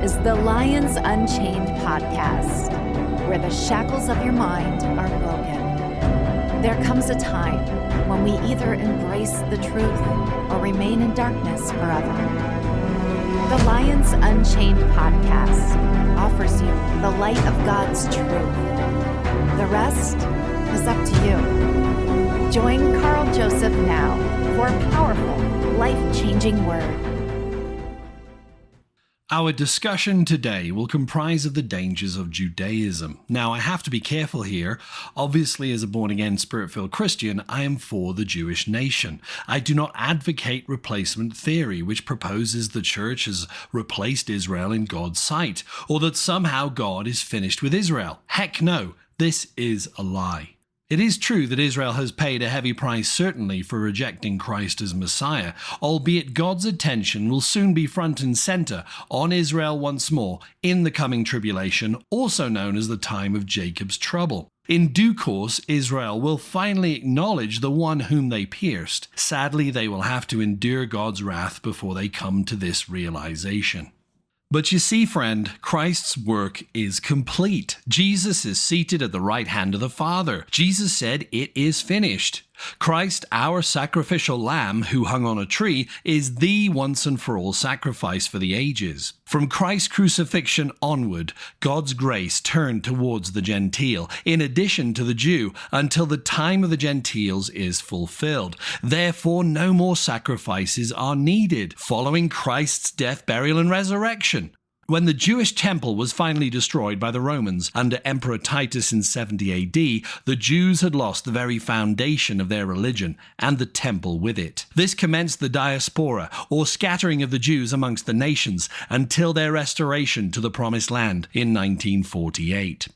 is the Lions Unchained podcast, where the shackles of your mind are broken. There comes a time when we either embrace the truth or remain in darkness forever. The Lions Unchained podcast offers you the light of God's truth. The rest is up to you. Join Carl Joseph now for a powerful, life-changing word. Our discussion today will comprise of the dangers of Judaism. Now, I have to be careful here. Obviously, as a born-again, spirit-filled Christian, I am for the Jewish nation. I do not advocate replacement theory, which proposes the church has replaced Israel in God's sight, or that somehow God is finished with Israel. Heck no, this is a lie. It is true that Israel has paid a heavy price, certainly, for rejecting Christ as Messiah, albeit God's attention will soon be front and center on Israel once more in the coming tribulation, also known as the time of Jacob's trouble. In due course, Israel will finally acknowledge the one whom they pierced. Sadly, they will have to endure God's wrath before they come to this realization. But you see, friend, Christ's work is complete. Jesus is seated at the right hand of the Father. Jesus said, "It is finished." Christ, our sacrificial lamb who hung on a tree, is the once and for all sacrifice for the ages. From Christ's crucifixion onward, God's grace turned towards the Gentile, in addition to the Jew, until the time of the Gentiles is fulfilled. Therefore, no more sacrifices are needed, following Christ's death, burial, and resurrection. When the Jewish temple was finally destroyed by the Romans under Emperor Titus in 70 AD, the Jews had lost the very foundation of their religion, and the temple with it. This commenced the diaspora, or scattering of the Jews amongst the nations, until their restoration to the Promised Land in 1948.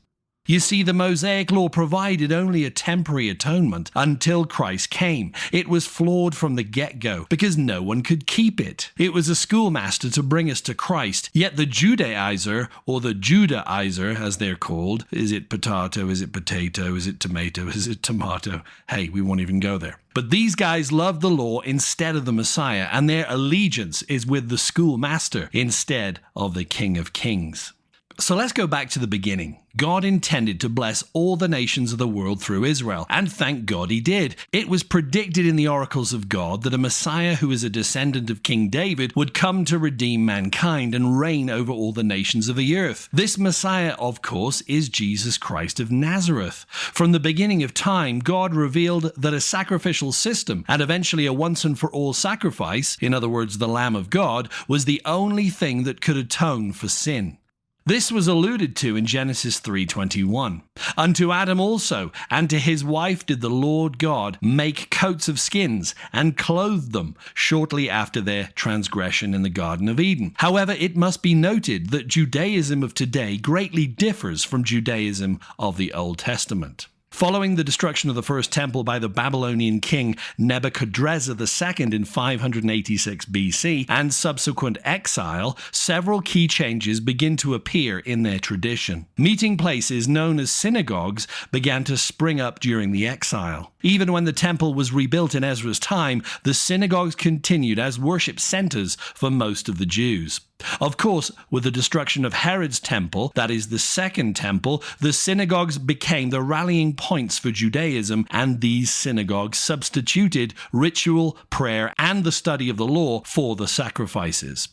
You see, the Mosaic law provided only a temporary atonement until Christ came. It was flawed from the get-go because no one could keep it. It was a schoolmaster to bring us to Christ, yet the Judaizer, or the Judaizer as they're called, is it potato, is it potato, is it tomato, is it tomato? Hey, we won't even go there. But these guys love the law instead of the Messiah, and their allegiance is with the schoolmaster instead of the King of Kings. So let's go back to the beginning. God intended to bless all the nations of the world through Israel, and thank God he did. It was predicted in the oracles of God that a Messiah who is a descendant of King David would come to redeem mankind and reign over all the nations of the earth. This Messiah, of course, is Jesus Christ of Nazareth. From the beginning of time, God revealed that a sacrificial system, and eventually a once and for all sacrifice, in other words, the Lamb of God, was the only thing that could atone for sin. This was alluded to in Genesis 3:21. Unto Adam also, and to his wife did the Lord God make coats of skins, and clothed them, shortly after their transgression in the Garden of Eden. However, it must be noted that Judaism of today greatly differs from Judaism of the Old Testament. Following the destruction of the first temple by the Babylonian king Nebuchadrezzar II in 586 BC and subsequent exile, several key changes begin to appear in their tradition. Meeting places known as synagogues began to spring up during the exile. Even when the temple was rebuilt in Ezra's time, the synagogues continued as worship centers for most of the Jews. Of course, with the destruction of Herod's temple, that is the second temple, the synagogues became the rallying points for Judaism, and these synagogues substituted ritual, prayer, and the study of the law for the sacrifices.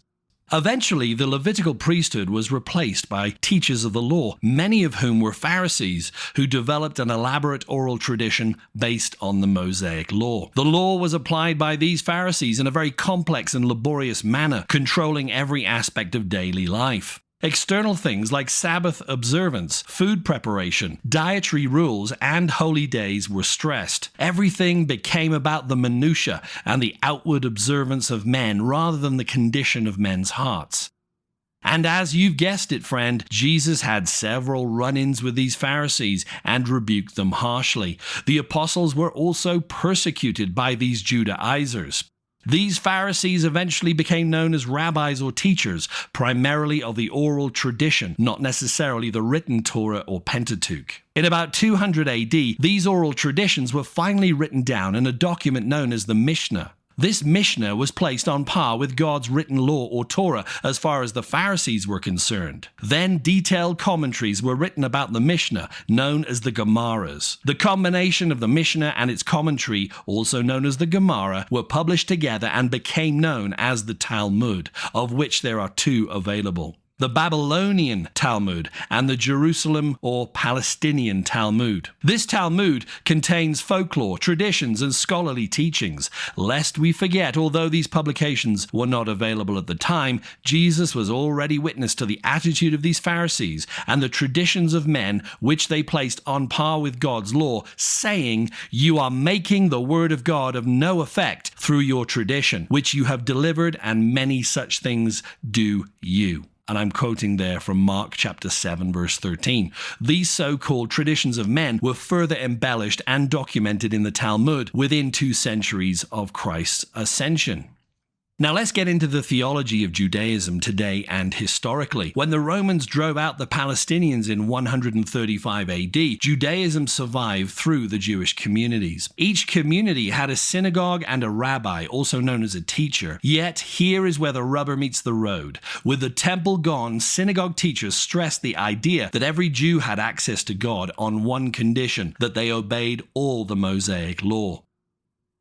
Eventually, the Levitical priesthood was replaced by teachers of the law, many of whom were Pharisees, who developed an elaborate oral tradition based on the Mosaic law. The law was applied by these Pharisees in a very complex and laborious manner, controlling every aspect of daily life. External things like Sabbath observance, food preparation, dietary rules, and holy days were stressed. Everything became about the minutiae and the outward observance of men rather than the condition of men's hearts. And as you've guessed it, friend, Jesus had several run-ins with these Pharisees and rebuked them harshly. The apostles were also persecuted by these Judaizers. These Pharisees eventually became known as rabbis or teachers, primarily of the oral tradition, not necessarily the written Torah or Pentateuch. In about 200 AD, these oral traditions were finally written down in a document known as the Mishnah. This Mishnah was placed on par with God's written law or Torah as far as the Pharisees were concerned. Then detailed commentaries were written about the Mishnah, known as the Gemaras. The combination of the Mishnah and its commentary, also known as the Gemara, were published together and became known as the Talmud, of which there are two available: the Babylonian Talmud and the Jerusalem or Palestinian Talmud. This Talmud contains folklore, traditions, and scholarly teachings. Lest we forget, although these publications were not available at the time, Jesus was already witness to the attitude of these Pharisees and the traditions of men which they placed on par with God's law, saying, "You are making the word of God of no effect through your tradition, which you have delivered, and many such things do you." And I'm quoting there from Mark chapter 7, verse 13. These so-called traditions of men were further embellished and documented in the Talmud within 2 centuries of Christ's ascension. Now let's get into the theology of Judaism today and historically. When the Romans drove out the Palestinians in 135 AD, Judaism survived through the Jewish communities. Each community had a synagogue and a rabbi, also known as a teacher. Yet here is where the rubber meets the road. With the temple gone, synagogue teachers stressed the idea that every Jew had access to God on one condition: that they obeyed all the Mosaic law.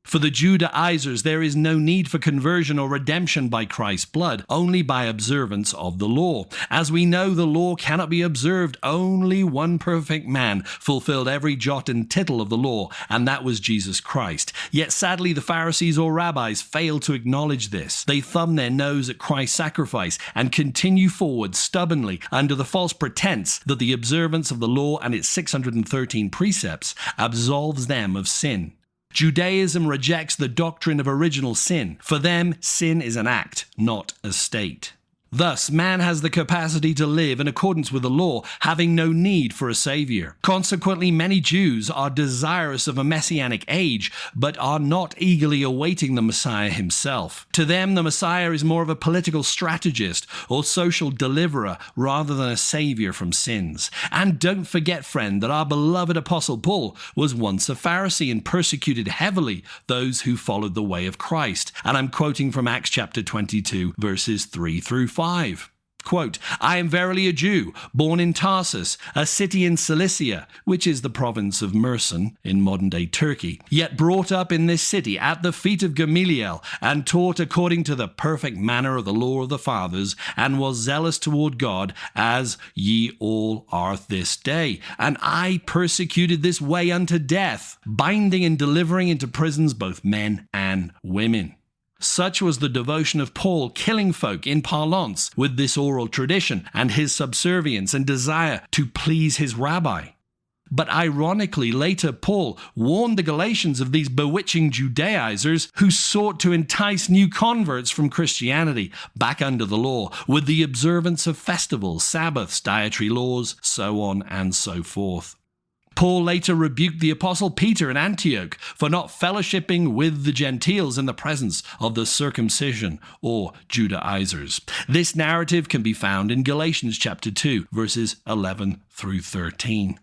For the Judaizers, there is no need for conversion or redemption by Christ's blood, only by observance of the law. As we know, the law cannot be observed. Only one perfect man fulfilled every jot and tittle of the law, and that was Jesus Christ. Yet sadly, the Pharisees or rabbis failed to acknowledge this. They thumb their nose at Christ's sacrifice and continue forward stubbornly under the false pretense that the observance of the law and its 613 precepts absolves them of sin. Judaism rejects the doctrine of original sin. For them, sin is an act, not a state. Thus, man has the capacity to live in accordance with the law, having no need for a savior. Consequently, many Jews are desirous of a messianic age, but are not eagerly awaiting the Messiah himself. To them, the Messiah is more of a political strategist or social deliverer rather than a savior from sins. And don't forget, friend, that our beloved Apostle Paul was once a Pharisee and persecuted heavily those who followed the way of Christ. And I'm quoting from Acts chapter 22, verses 3 through 5. Quote, "I am verily a Jew, born in Tarsus, a city in Cilicia, which is the province of Mersin in modern-day Turkey, yet brought up in this city at the feet of Gamaliel, and taught according to the perfect manner of the law of the fathers, and was zealous toward God, as ye all are this day. And I persecuted this way unto death, binding and delivering into prisons both men and women." Such was the devotion of Paul, killing folk in parlance with this oral tradition, and his subservience and desire to please his rabbi. But ironically, later Paul warned the Galatians of these bewitching Judaizers who sought to entice new converts from Christianity back under the law with the observance of festivals, Sabbaths, dietary laws, so on and so forth. Paul later rebuked the Apostle Peter in Antioch for not fellowshipping with the Gentiles in the presence of the circumcision or Judaizers. This narrative can be found in Galatians chapter 2, verses 11 through 13.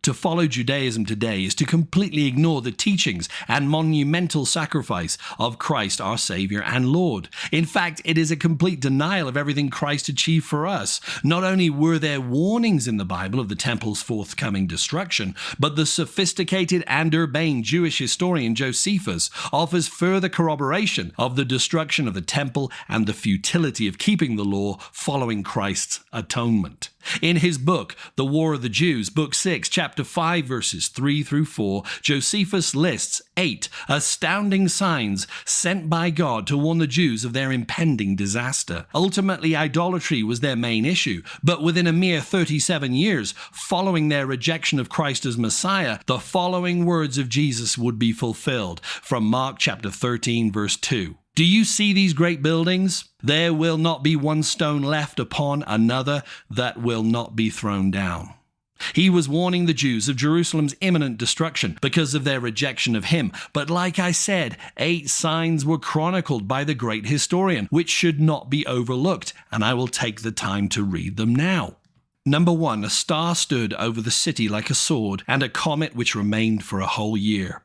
To follow Judaism today is to completely ignore the teachings and monumental sacrifice of Christ our Savior and Lord. In fact, it is a complete denial of everything Christ achieved for us. Not only were there warnings in the Bible of the temple's forthcoming destruction, but the sophisticated and urbane Jewish historian Josephus offers further corroboration of the destruction of the temple and the futility of keeping the law following Christ's atonement. In his book, The War of the Jews, Book 6, Chapter 5, verses 3 through 4, Josephus lists 8 astounding signs sent by God to warn the Jews of their impending disaster. Ultimately, idolatry was their main issue, but within a mere 37 years, following their rejection of Christ as Messiah, the following words of Jesus would be fulfilled from Mark chapter 13, verse 2. "Do you see these great buildings? There will not be one stone left upon another that will not be thrown down." He was warning the Jews of Jerusalem's imminent destruction because of their rejection of him. But like I said, 8 signs were chronicled by the great historian, which should not be overlooked, and I will take the time to read them now. Number 1, a star stood over the city like a sword, and a comet which remained for a whole year.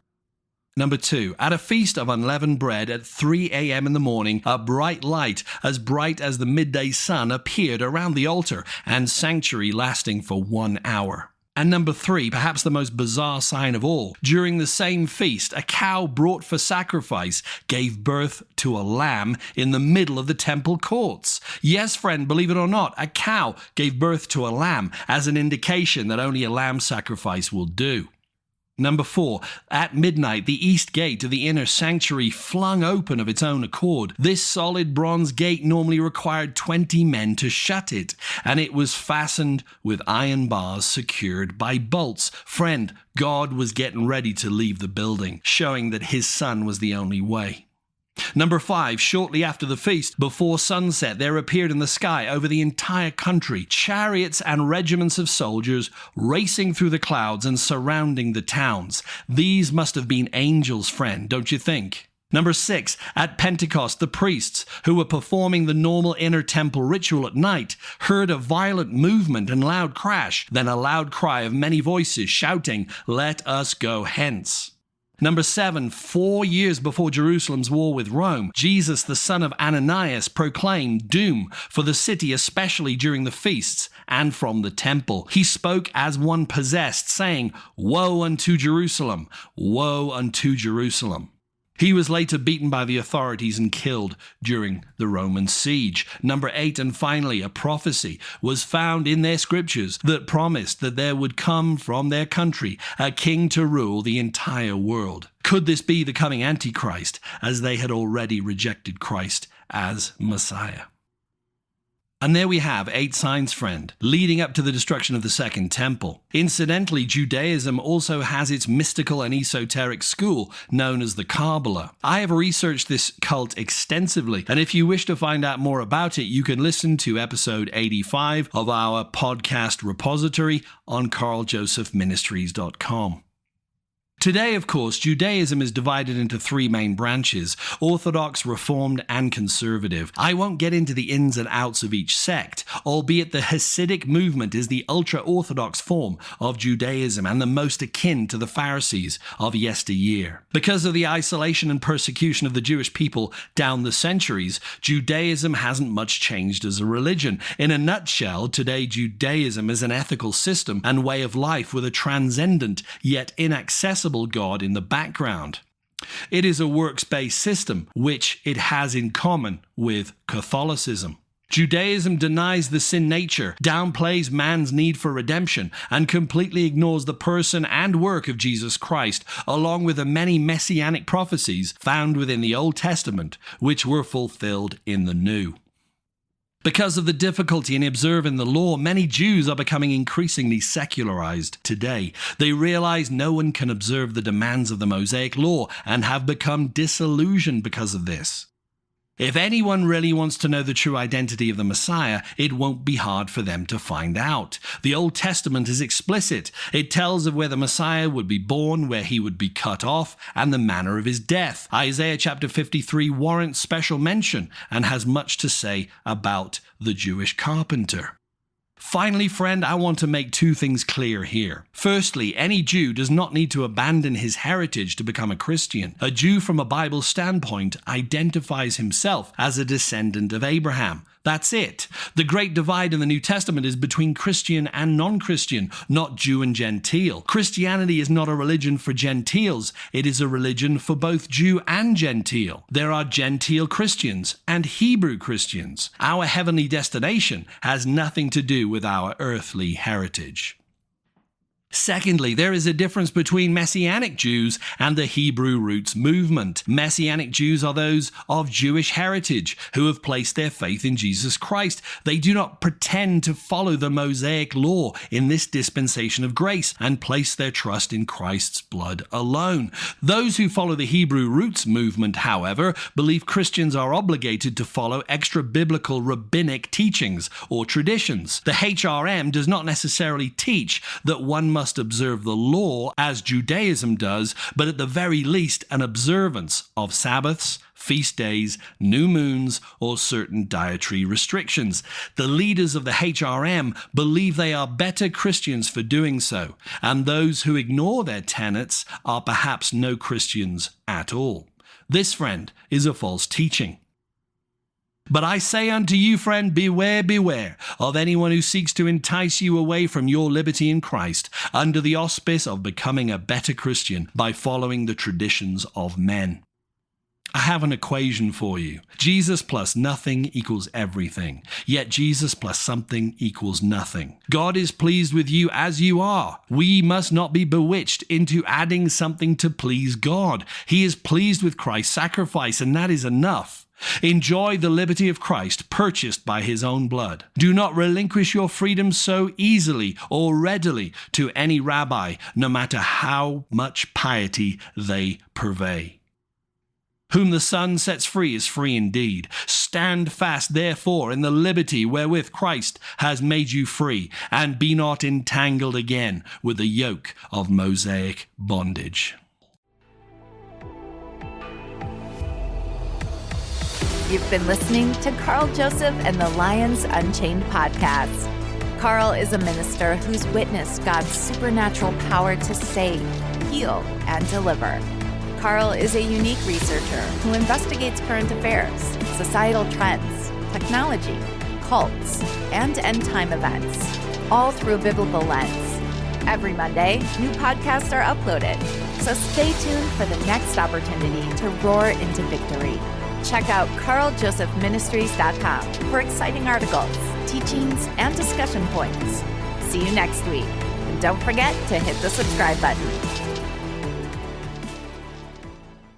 Number 2, at a feast of unleavened bread at 3 a.m. in the morning, a bright light, as bright as the midday sun, appeared around the altar and sanctuary, lasting for 1 hour. And number 3, perhaps the most bizarre sign of all, during the same feast, a cow brought for sacrifice gave birth to a lamb in the middle of the temple courts. Yes, friend, believe it or not, a cow gave birth to a lamb as an indication that only a lamb sacrifice will do. Number 4, at midnight, the east gate of the inner sanctuary flung open of its own accord. This solid bronze gate normally required 20 men to shut it, and it was fastened with iron bars secured by bolts. Friend, God was getting ready to leave the building, showing that his son was the only way. Number 5, shortly after the feast, before sunset, there appeared in the sky over the entire country chariots and regiments of soldiers racing through the clouds and surrounding the towns. These must have been angels, friend, don't you think? Number 6, at Pentecost, the priests, who were performing the normal inner temple ritual at night, heard a violent movement and loud crash, then a loud cry of many voices shouting, "Let us go hence." Number 7, 4 years before Jerusalem's war with Rome, Jesus, the son of Ananias, proclaimed doom for the city, especially during the feasts and from the temple. He spoke as one possessed, saying, "Woe unto Jerusalem! Woe unto Jerusalem!" He was later beaten by the authorities and killed during the Roman siege. Number 8, and finally, a prophecy was found in their scriptures that promised that there would come from their country a king to rule the entire world. Could this be the coming Antichrist, as they had already rejected Christ as Messiah? And there we have 8 signs, friend, leading up to the destruction of the Second Temple. Incidentally, Judaism also has its mystical and esoteric school known as the Kabbalah. I have researched this cult extensively, and if you wish to find out more about it, you can listen to episode 85 of our podcast repository on carljosephministries.com. Today, of course, Judaism is divided into 3 main branches: Orthodox, Reformed, and Conservative. I won't get into the ins and outs of each sect, albeit the Hasidic movement is the ultra-Orthodox form of Judaism and the most akin to the Pharisees of yesteryear. Because of the isolation and persecution of the Jewish people down the centuries, Judaism hasn't much changed as a religion. In a nutshell, today Judaism is an ethical system and way of life with a transcendent yet inaccessible God in the background. It is a works-based system, which it has in common with Catholicism. Judaism denies the sin nature, downplays man's need for redemption, and completely ignores the person and work of Jesus Christ, along with the many messianic prophecies found within the Old Testament, which were fulfilled in the New. Because of the difficulty in observing the law, many Jews are becoming increasingly secularized today. They realize no one can observe the demands of the Mosaic law and have become disillusioned because of this. If anyone really wants to know the true identity of the Messiah, it won't be hard for them to find out. The Old Testament is explicit. It tells of where the Messiah would be born, where he would be cut off, and the manner of his death. Isaiah chapter 53 warrants special mention and has much to say about the Jewish carpenter. Finally, friend, I want to make 2 things clear here. Firstly, any Jew does not need to abandon his heritage to become a Christian. A Jew from a Bible standpoint identifies himself as a descendant of Abraham. That's it. The great divide in the New Testament is between Christian and non-Christian, not Jew and Gentile. Christianity is not a religion for Gentiles. It is a religion for both Jew and Gentile. There are Gentile Christians and Hebrew Christians. Our heavenly destination has nothing to do with our earthly heritage. Secondly, there is a difference between Messianic Jews and the Hebrew roots movement. Messianic Jews are those of Jewish heritage who have placed their faith in Jesus Christ. They do not pretend to follow the Mosaic law in this dispensation of grace and place their trust in Christ's blood alone. Those who follow the Hebrew roots movement, however, believe Christians are obligated to follow extra-biblical rabbinic teachings or traditions. The HRM does not necessarily teach that one must observe the law as Judaism does, but at the very least an observance of Sabbaths, feast days, new moons, or certain dietary restrictions. The leaders of the HRM believe they are better Christians for doing so, and those who ignore their tenets are perhaps no Christians at all. This, friend, is a false teaching. But I say unto you, friend, beware, beware of anyone who seeks to entice you away from your liberty in Christ under the auspice of becoming a better Christian by following the traditions of men. I have an equation for you. Jesus plus nothing equals everything, yet Jesus plus something equals nothing. God is pleased with you as you are. We must not be bewitched into adding something to please God. He is pleased with Christ's sacrifice, and that is enough. Enjoy the liberty of Christ purchased by his own blood. Do not relinquish your freedom so easily or readily to any rabbi, no matter how much piety they purvey. Whom the Son sets free is free indeed. Stand fast, therefore, in the liberty wherewith Christ has made you free, and be not entangled again with the yoke of Mosaic bondage. You've been listening to Carl Joseph and the Lions Unchained podcast. Carl is a minister who's witnessed God's supernatural power to save, heal, and deliver. Carl is a unique researcher who investigates current affairs, societal trends, technology, cults, and end-time events, all through a biblical lens. Every Monday, new podcasts are uploaded, so stay tuned for the next opportunity to roar into victory. Check out carljosephministries.com for exciting articles, teachings, and discussion points. See you next week. And don't forget to hit the subscribe button.